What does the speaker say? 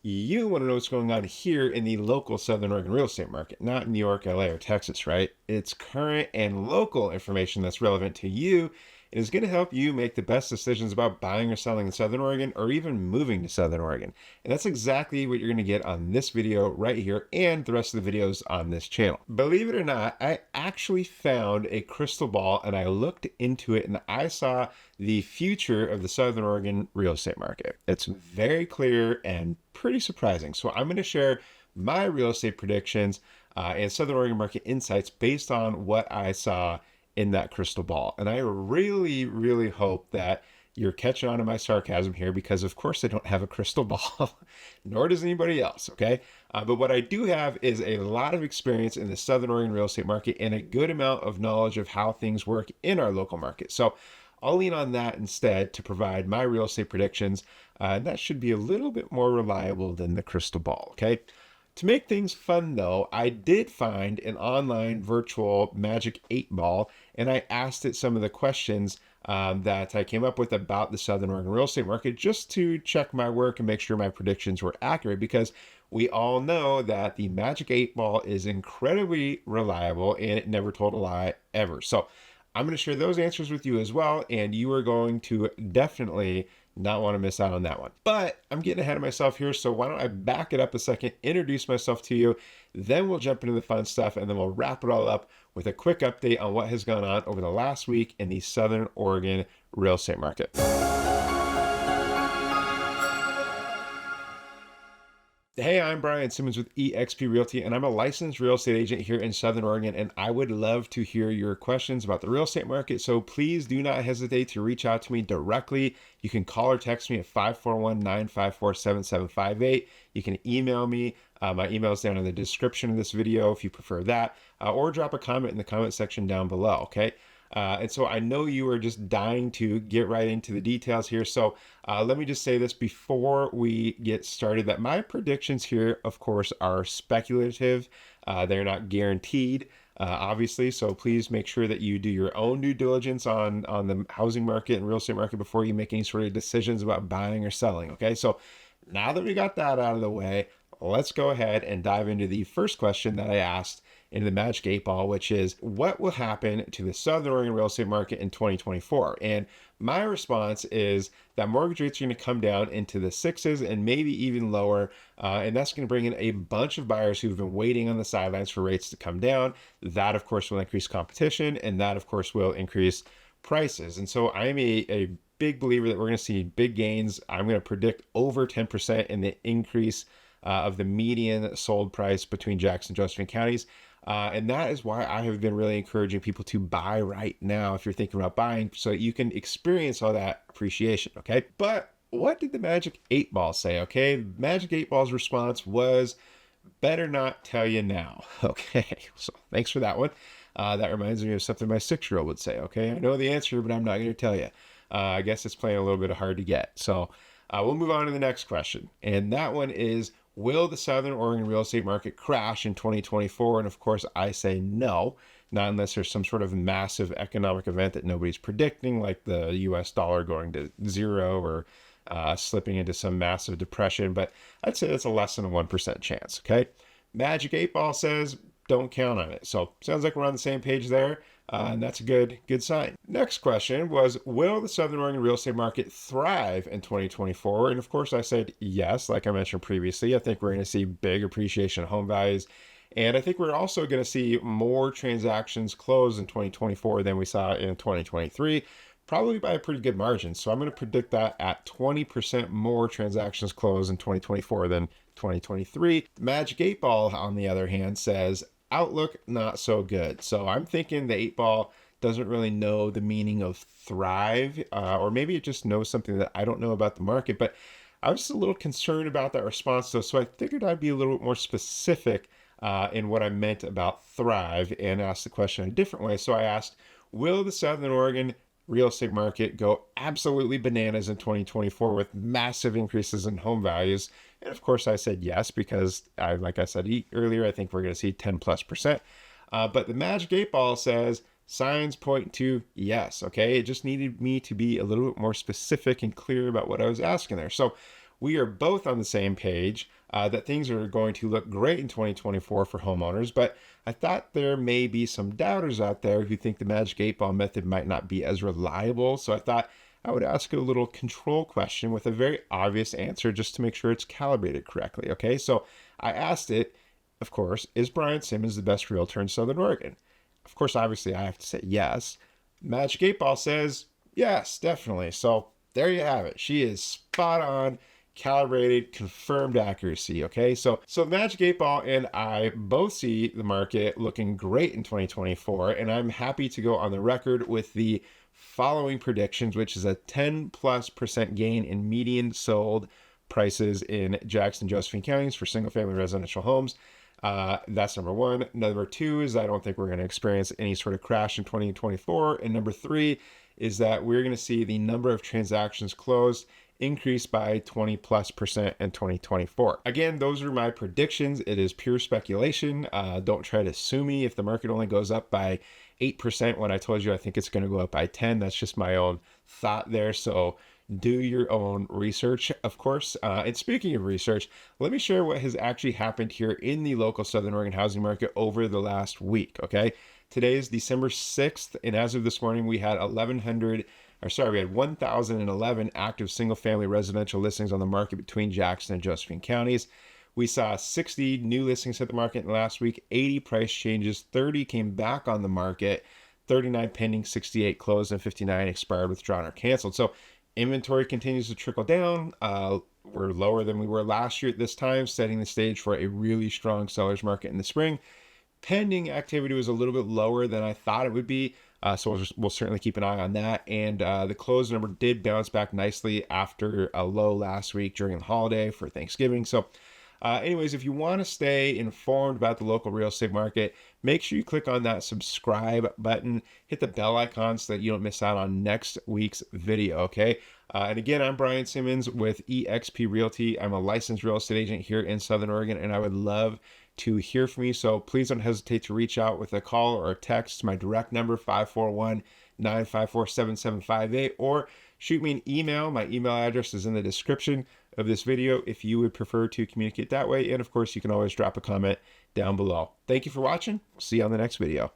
you want to know what's going on here in the local Southern Oregon real estate market, not in New York, LA, or Texas, right? It's current and local information that's relevant to you and is going to help you make the best decisions about buying or selling in Southern Oregon or even moving to Southern Oregon. And that's exactly what you're going to get on this video right here and the rest of the videos on this channel. Believe it or not, I actually found a crystal ball and I looked into it and I saw the future of the Southern Oregon real estate market. It's very clear and pretty surprising. So I'm going to share my real estate predictions and Southern Oregon market insights based on what I saw in that crystal ball. And I really, really hope that you're catching on to my sarcasm here because of course I don't have a crystal ball, nor does anybody else, okay? But what I do have is a lot of experience in the Southern Oregon real estate market and a good amount of knowledge of how things work in our local market. So I'll lean on that instead to provide my real estate predictions. And that should be a little bit more reliable than the crystal ball, okay? To make things fun though, I did find an online virtual Magic 8 Ball and I asked it some of the questions that I came up with about the Southern Oregon real estate market just to check my work and make sure my predictions were accurate because we all know that the Magic 8 Ball is incredibly reliable and it never told a lie ever. So I'm going to share those answers with you as well, and you are going to definitely not want to miss out on that one. But I'm getting ahead of myself here, so why don't I back it up a second, introduce myself to you, then we'll jump into the fun stuff, and then we'll wrap it all up with a quick update on what has gone on over the last week in the Southern Oregon real estate market. Hey, I'm Brian Simmons with eXp Realty, and I'm a licensed real estate agent here in Southern Oregon, and I would love to hear your questions about the real estate market, so please do not hesitate to reach out to me directly. You can call or text me at 541-954-7758. You can email me. My email is down in the description of this video if you prefer that, or drop a comment in the comment section down below, okay? And so I know you are just dying to get right into the details here. So let me just say this before we get started, that my predictions here, of course, are speculative. They're not guaranteed, obviously. So please make sure that you do your own due diligence on the housing market and real estate market before you make any sort of decisions about buying or selling. Okay, so now that we got that out of the way, let's go ahead and dive into the first question that I asked in the Magic 8 Ball, which is what will happen to the Southern Oregon real estate market in 2024? And my response is that mortgage rates are going to come down into the sixes and maybe even lower. And that's going to bring in a bunch of buyers who've been waiting on the sidelines for rates to come down. That, of course, will increase competition, and that, of course, will increase prices. And so I'm a big believer that we're going to see big gains. I'm going to predict over 10% in the increase of the median sold price between Jackson and Josephine counties. And that is why I have been really encouraging people to buy right now if you're thinking about buying, so that you can experience all that appreciation, okay? But what did the Magic 8 Ball say, okay? Magic 8 Ball's response was, better not tell you now, okay? So thanks for that one. That reminds me of something my 6-year-old would say, okay? I know the answer, but I'm not going to tell you. I guess it's playing a little bit hard to get. So we'll move on to the next question. And that one is, will the Southern Oregon real estate market crash in 2024? And of course, I say no, not unless there's some sort of massive economic event that nobody's predicting, like the US dollar going to zero or slipping into some massive depression. But I'd say that's a less than a 1% chance, okay? Magic 8 Ball says, don't count on it. So sounds like we're on the same page there. And that's a good sign. Next question was, will the Southern Oregon real estate market thrive in 2024? And of course I said yes, like I mentioned previously. I think we're going to see big appreciation of home values. And I think we're also going to see more transactions close in 2024 than we saw in 2023, probably by a pretty good margin. So I'm going to predict that at 20% more transactions close in 2024 than 2023. Magic 8 Ball, on the other hand, says, outlook not so good. So I'm thinking the 8 Ball doesn't really know the meaning of thrive, or maybe it just knows something that I don't know about the market. But I was just a little concerned about that response, though, so I figured I'd be a little bit more specific in what I meant about thrive and ask the question in a different way. So I asked, will the Southern Oregon real estate market go absolutely bananas in 2024 with massive increases in home values? And of course I said yes, because like I said earlier, I think we're going to see 10+%. But the Magic 8 Ball says signs point to yes. Okay. It just needed me to be a little bit more specific and clear about what I was asking there. So we are both on the same page that things are going to look great in 2024 for homeowners, but I thought there may be some doubters out there who think the Magic 8 Ball method might not be as reliable. So I thought I would ask a little control question with a very obvious answer just to make sure it's calibrated correctly. Okay, so I asked it, of course, is Brian Simmons the best realtor in Southern Oregon? Of course, obviously, I have to say yes. Magic 8 Ball says yes, definitely. So there you have it. She is spot on, calibrated, confirmed accuracy. Okay, so Magic 8 Ball and I both see the market looking great in 2024, and I'm happy to go on the record with the following predictions, which is a 10+% gain in median sold prices in Jackson and Josephine counties for single family residential homes. That's number one. Number two is I don't think we're going to experience any sort of crash in 2024. And number three is that we're going to see the number of transactions closed increase by 20+% in 2024. Again, those are my predictions. It is pure speculation. Don't try to sue me if the market only goes up by 8% when I told you I think it's going to go up by 10. That's just my own thought there. So do your own research, of course. And speaking of research, let me share what has actually happened here in the local Southern Oregon housing market over the last week, okay? Today is December 6th, and as of this morning, we had 1,011 active single-family residential listings on the market between Jackson and Josephine counties. We saw 60 new listings hit the market in the last week, 80 price changes, 30 came back on the market, 39 pending, 68 closed, and 59 expired, withdrawn, or canceled. So inventory continues to trickle down. We're lower than we were last year at this time, setting the stage for a really strong seller's market in the spring. Pending activity was a little bit lower than I thought it would be, so we'll certainly keep an eye on that. And the close number did bounce back nicely after a low last week during the holiday for Thanksgiving. So anyways, if you want to stay informed about the local real estate market, make sure you click on that subscribe button, hit the bell icon so that you don't miss out on next week's video, okay? And again, I'm Brian Simmons with eXp Realty. I'm a licensed real estate agent here in Southern Oregon, and I would love to hear from you. So please don't hesitate to reach out with a call or a text to my direct number, 541-954-7758, or shoot me an email. My email address is in the description of this video if you would prefer to communicate that way. And of course, you can always drop a comment down below. Thank you for watching. See you on the next video.